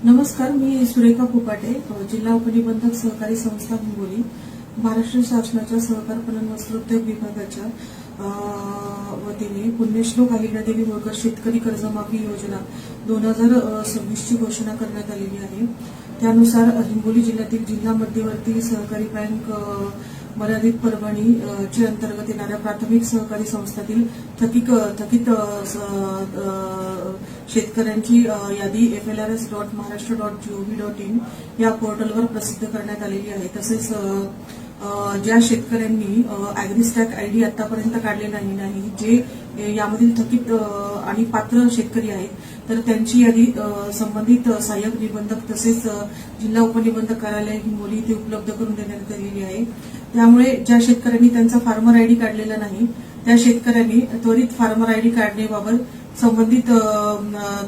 नमस्कार, मी सुरेखा फुपाटे, जिल्हा उपनिबंधक सहकारी संस्था हिंगोली, महाराष्ट्र शासनाच्या सहकार पणन वस्त्रोद्योग विभागाच्या वतीने पुण्यश्लोक अहिल्यादेवी होळकर शेतकरी कर्जमाफी योजना 2026 ची घोषणा करण्यात आलेली आहे। त्यानुसार हिंगोली जिल्ह्यातील जिल्हा मध्यवर्ती सहकारी बँक मर्यादित परभणी चे अंतर्गत येणाऱ्या प्राथमिक सहकारी संस्थातील थकीत शेतकऱ्यांची यादी FLRS.महाराष्ट्र.gov.in या पोर्टलवर प्रसिद्ध करण्यात आलेली आहे। तसेच ज्या शेतकऱ्यांनी ॲग्रीस्टॅक आयडी आतापर्यंत काढलेला नाही, जे यामधील थकीत आणि पात्र शेतकरी आहेत, तर त्यांची यादी संबंधित सहाय्यक निबंधक तसेच जिल्हा उपनिबंधक कार्यालय हिंगोली इथे उपलब्ध करून देण्यात आलेली आहे। त्यामुळे ज्या शेतकऱ्यांनी त्यांचा फार्मर आयडी काढलेला नाही, त्या शेतकऱ्यांनी त्वरित फार्मर आयडी काढण्याबाबत संबंधित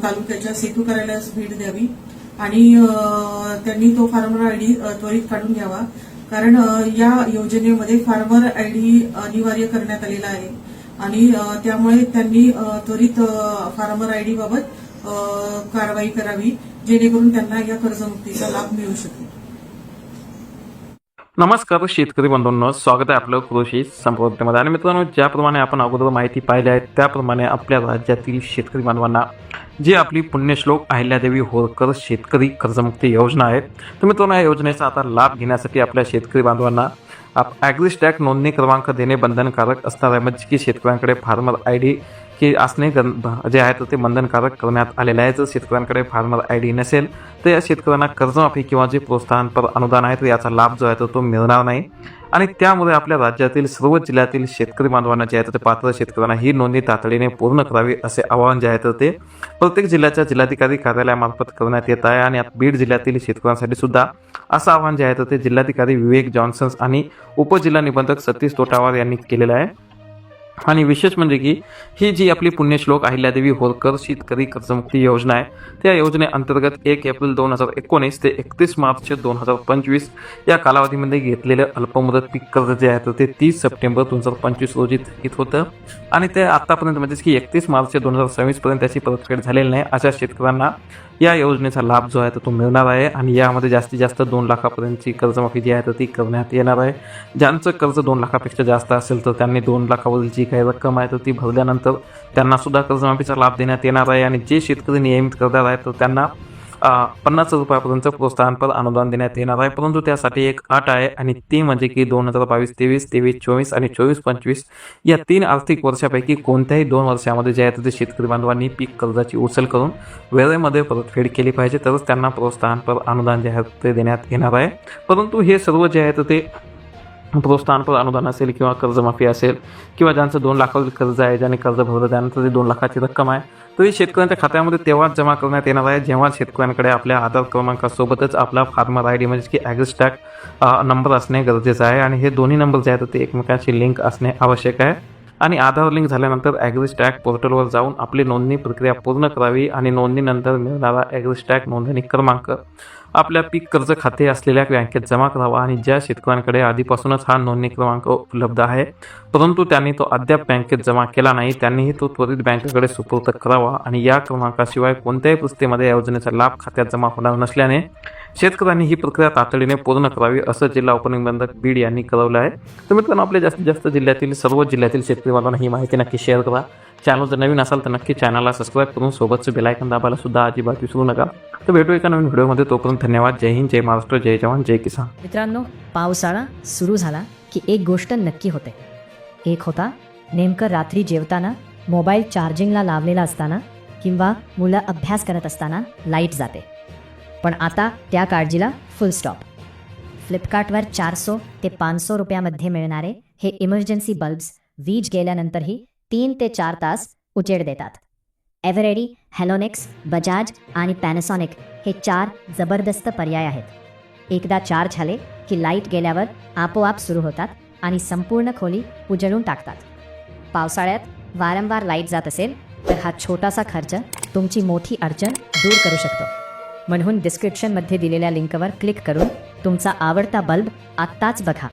तालुक्याच्या सेतू कार्यालयास भेट द्यावी आणि त्यांनी तो फार्मर आयडी त्वरित काढून घ्यावा। कारण या योजनेमध्ये फार्मर आयडी अनिवार्य करण्यात आलेला आहे आणि त्यामुळे त्यांनी त्वरित फार्मर आयडी बाबत कारवाई करावी, जेणेकरून त्यांना या कर्जमुक्तीचा लाभ मिळू शकेल। नमस्कार शेतकरी बंधूंनो, स्वागत आहे आपलं कृषी संपर्कमध्ये। आणि मित्रांनो, ज्याप्रमाणे आपण अगोदर माहिती पाहिली आहे त्याप्रमाणे आपल्या राज्यातील शेतकरी बांधवांना जी आपली पुण्यश्लोक अहिल्यादेवी होळकर शेतकरी कर्जमुक्ती योजना आहे, तर मित्रांनो या योजनेचा आता लाभ घेण्यासाठी आपल्या शेतकरी बांधवांना ॲग्रीस्टॅक नोंदणी क्रमांक देणे बंधनकारक असणार आहे। म्हणजे की शेतकऱ्यांकडे फार्मर आयडी की असणे जे आहे ते बंधनकारक करण्यात आलेले आहे। जर शेतकऱ्यांकडे फार्मर आयडी नसेल तर या शेतकऱ्यांना कर्जमाफी किंवा जे प्रोत्साहनपर अनुदान आहे तर याचा लाभ जो आहे तो मिळणार नाही। आणि त्यामुळे आपल्या राज्यातील सर्व जिल्ह्यातील शेतकरी बांधवांना जे आहे ते पात्र शेतकऱ्यांना ही नोंदणी तातडीने पूर्ण करावी असे आवाहन जे आहे ते प्रत्येक जिल्ह्याच्या जिल्हाधिकारी कार्यालयामार्फत करण्यात येत आहे। आणि बीड जिल्ह्यातील शेतकऱ्यांसाठी सुद्धा असं आवाहन जे आहे ते जिल्हाधिकारी विवेक जॉन्सन आणि उपजिल्हा निबंधक सतीश तोटावार यांनी केलेलं आहे। आणि विशेष म्हणजे की ही जी आपली पुण्यश्लोक अहिल्यादेवी होळकर शेतकरी कर्जमुक्ती योजना आहे, त्या योजनेअंतर्गत 1 एप्रिल 2019 ते 31 मार्च 2025 या कालावधीमध्ये घेतलेलं अल्पमुदत पीक कर्ज जे आहे ते 30 सप्टेंबर 2025 रोजी थकीत होतं आणि ते आतापर्यंत म्हणजेच की 31 मार्च 2026 पर्यंत त्याची परतफेड झालेली नाही अशा शेतकऱ्यांना या योजनेचा लाभ जो आहे तो मिळणार आहे। आणि यामध्ये जास्तीत जास्त 2 लाखापर्यंतची कर्जमाफी जी आहे ती करण्यात येणार आहे। ज्यांचं कर्ज 2 लाखापेक्षा जास्त असेल तर त्यांनी 2 लाखावरील जी काही रक्कम आहे तर ती भरल्यानंतर त्यांना सुद्धा कर्जमाफीचा लाभ देण्यात येणार आहे। आणि जे शेतकरी नियमित करदार आहेत तर त्यांना 50 रुपयापर्यंत प्रोत्साहनपर अनुदान देण्यात येणार आहे। परंतु त्यासाठी एक अट आहे आणि ती म्हणजे की 2022-23, 23-24 आणि 24-25 या 3 आर्थिक वर्षापैकी कोणत्याही 2 वर्षामध्ये जे आहे ते शेतकरी बांधवांनी पीक कर्जाची उचल करून वेळेमध्ये परतफेड केली पाहिजे, तरच त्यांना प्रोत्साहनपर अनुदान जे आहे ते देण्यात येणार आहे। परंतु हे सर्व जे आहे ते प्रोत्साहनपर अनुदान असेल किंवा कर्जमाफी असेल किंवा ज्यांचं 2 लाखावरील कर्ज आहे, ज्यांनी कर्ज भरलं त्यानंतर ते 2 लाखाची रक्कम आहे, तर ही शेतकऱ्यांच्या खात्यामध्ये तेव्हाच जमा करण्यात येणार आहे जेव्हा शेतकऱ्यांकडे आपल्या आधार क्रमांकासोबतच आपला फार्मर आयडी म्हणजे की ॲग्रीस्टॅक नंबर असणे गरजेचं आहे। आणि हे दोन्ही नंबर जे आहेत ते एकमेकांशी लिंक असणे आवश्यक आहे। आणि आधार लिंक झाल्यानंतर ॲग्रीस्टॅक पोर्टलवर जाऊन आपली नोंदणी प्रक्रिया पूर्ण करावी आणि नोंदणीनंतर मिळणारा ॲग्रीस्टॅक नोंदणी क्रमांक आपल्या पीक कर्ज खाते असलेल्या बँकेत जमा करावा। आणि ज्या शेतकऱ्यांकडे आधीपासूनच हा नोंदणी क्रमांक उपलब्ध आहे परंतु त्यांनी तो अद्याप बँकेत जमा केला नाही, त्यांनीही तो त्वरित बँकेकडे सुपूर्द करावा। आणि या क्रमांकाशिवाय कोणत्याही परिस्थितीमध्ये या योजनेचा लाभ खात्यात जमा होणार नसल्याने शेतकऱ्यांनी ही प्रक्रिया तातडीने पूर्ण करावी असं जिल्हा उपनिबंधक बीड यांनी कळवलं आहे। तर मित्रांनो, आपल्या जास्तीत जास्त जिल्ह्यातील सर्व जिल्ह्यातील शेतकरी बांधवांना ही माहिती नक्की शेअर करा। चॅनल जर नवीन असाल तर नक्की चॅनलला सबस्क्राईब करून सोबतचं बेल आयकॉन दाबायला सुद्धा अजिबात विसरू नका। तर भेटू एका नवीन व्हिडिओमध्ये, तोपर्यंत धन्यवाद। जय हिंद, जय महाराष्ट्र, जय जवान, जय किसान। मित्रांनो, पावसाळा सुरू झाला की एक गोष्ट नक्की होते। एक होता नेमकं रात्री जेवताना मोबाईल चार्जिंगला लावलेला असताना किंवा मुलं अभ्यास करत असताना लाईट जाते। पण आता त्या काळजीला फुल स्टॉप। फ्लिपकार्टवर 400 ते 500 रुपयामध्ये मिळणारे हे इमर्जन्सी बल्ब्स वीज गेल्यानंतरही 3 ते 4 तास उजेड देतात। एव्हरेडी, हॅलोनेक्स, बजाज आणि पॅनासॉनिक हे 4 जबरदस्त पर्याय आहेत। एकदा चार्ज झाले की लाईट गेल्यावर आपोआप सुरू होतात आणि संपूर्ण खोली उजळून टाकतात। पावसाळ्यात वारंवार लाईट जात असेल तर हा छोटासा खर्च तुमची मोठी अडचण दूर करू शकतो। म्हणून डिस्क्रिप्शनमध्ये दिलेल्या लिंकवर क्लिक करून तुमचा आवडता बल्ब आत्ताच बघा।